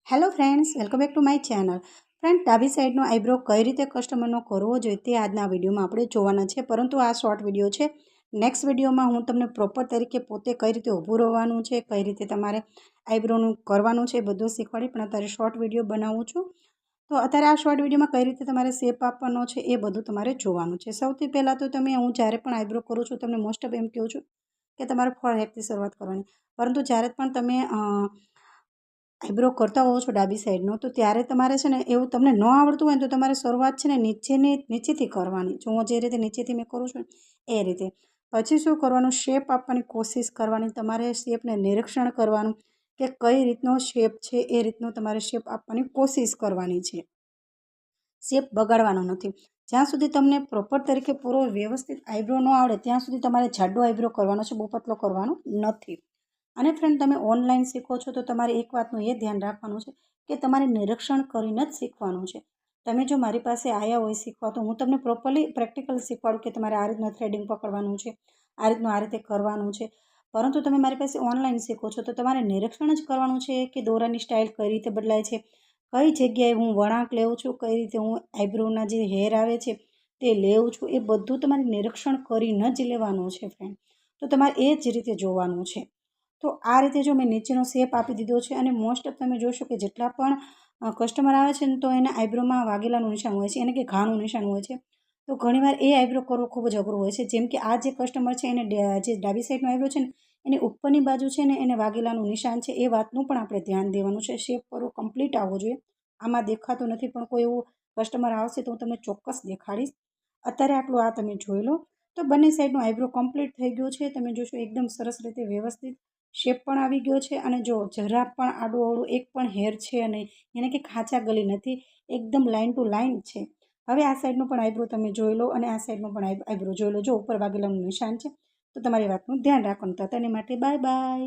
Hello friends, welcome back to my channel. Friend, ડાબી સાઈડનો eyebrow કઈ રીતે કસ્ટમરનો કરવો જોઈએ તે આજના વિડીયોમાં આપણે જોવાના છે. પરંતુ આ શોર્ટ વિડીયો છે. નેક્સ્ટ વિડીયોમાં હું તમને પ્રોપર તરીકે પોતે કઈ રીતે ઊભું રહેવાનું છે, કઈ રીતે તમારે આઈબ્રોનું કરવાનું છે, બધું શીખવાડી. પણ અત્યારે શોર્ટ વિડીયો બનાવું છું. તો અત્યારે આ શોર્ટ વિડીયોમાં કઈ રીતે તમારે શેપ આપવાનો છે એ બધું તમારે જોવાનું છે. સૌથી પહેલાં તો હું જ્યારે પણ આઈબ્રો કરું છું તમને મોસ્ટ ઓફ એમ કહું છું કે તમારે ફોરહેડથી શરૂઆત કરવાની. પરંતુ જ્યારે પણ તમે આઈબ્રો કરતા હોવો છો ડાબી સાઈડનો, તો ત્યારે તમારે છે ને એવું તમને ન આવડતું હોય ને તો તમારે શરૂઆત છે ને નીચેથી કરવાની. જો હું જે રીતે નીચેથી મેં કરું છું એ રીતે. પછી શું કરવાનું, શેપ આપવાની કોશિશ કરવાની. તમારે શેપને નિરીક્ષણ કરવાનું કે કઈ રીતનો શેપ છે એ રીતનો તમારે શેપ આપવાની કોશિશ કરવાની છે. શેપ બગાડવાનો નથી. જ્યાં સુધી તમને પ્રોપર તરીકે પૂરો વ્યવસ્થિત આઈબ્રો ન આવડે ત્યાં સુધી તમારે જાડો આઈબ્રો કરવાનો છે, બહુ પતલો કરવાનો નથી. અને ફ્રેન્ડ, તમે ઓનલાઈન શીખો છો તો તમારે એક વાતનું એ ધ્યાન રાખવાનું છે કે તમારે નિરીક્ષણ કરીને જ શીખવાનું છે. તમે જો મારી પાસે આવ્યા હોય શીખવા તો હું તમને પ્રોપરલી પ્રેક્ટિકલ શીખવાડું કે તમારે આ રીતના થ્રેડિંગ પકડવાનું છે, આ રીતે કરવાનું છે. પરંતુ તમે મારી પાસે ઓનલાઈન શીખો છો તો તમારે નિરીક્ષણ જ કરવાનું છે કે દોરાની સ્ટાઇલ કઈ રીતે બદલાય છે, કઈ જગ્યાએ હું વળાંક લેવું છું, કઈ રીતે હું આઈબ્રોના જે હેર આવે છે તે લેવું છું, એ બધું તમારે નિરીક્ષણ કરીને જ લેવાનું છે ફ્રેન્ડ. તો તમારે એ જ રીતે જોવાનું છે. તો આ રીતે જો મેં નીચેનો શેપ આપી દીધો છે અને મોસ્ટ ઓફ તમે જોશો કે જેટલા પણ કસ્ટમર આવે છે ને તો એના આઈબ્રોમાં વાગેલાનું નિશાન હોય છે, એને કે ઘાનું નિશાન હોય છે. તો ઘણીવાર એ આઈબ્રો કરવો ખૂબ જ અઘરું હોય છે. જેમ કે આ જે કસ્ટમર છે એને જે ડાબી સાઈડનો આઈબ્રો છે ને એની ઉપરની બાજુ છે ને એને વાગેલાનું નિશાન છે, એ વાતનું પણ આપણે ધ્યાન દેવાનું છે. શેપ કરવો કમ્પ્લીટ આવવો જોઈએ. આમાં દેખાતું નથી પણ કોઈ એવું કસ્ટમર આવશે તો હું તમને ચોક્કસ દેખાડીશ. અત્યારે આટલું આ તમે જોઈ લો. તો બંને સાઈડનો આઈબ્રો કમ્પ્લીટ થઈ ગયો છે. તમે જોશો એકદમ સરસ રીતે વ્યવસ્થિત શેપ પણ આવી ગયો છે. અને જો જરા પણ આડું અવળું એક પણ હેર છે નહીં, એને કે ખાંચા ગલી નથી, એકદમ લાઇન ટુ લાઇન છે. હવે આ સાઈડનો પણ આઈબ્રો તમે જોઈ લો અને આ સાઈડનો પણ આઈબ્રો જોઈ લો. જો ઉપર વાગેલાનું નિશાન છે તો તમારી વાતનું ધ્યાન રાખવાનું. તો તેની માટે બાય બાય.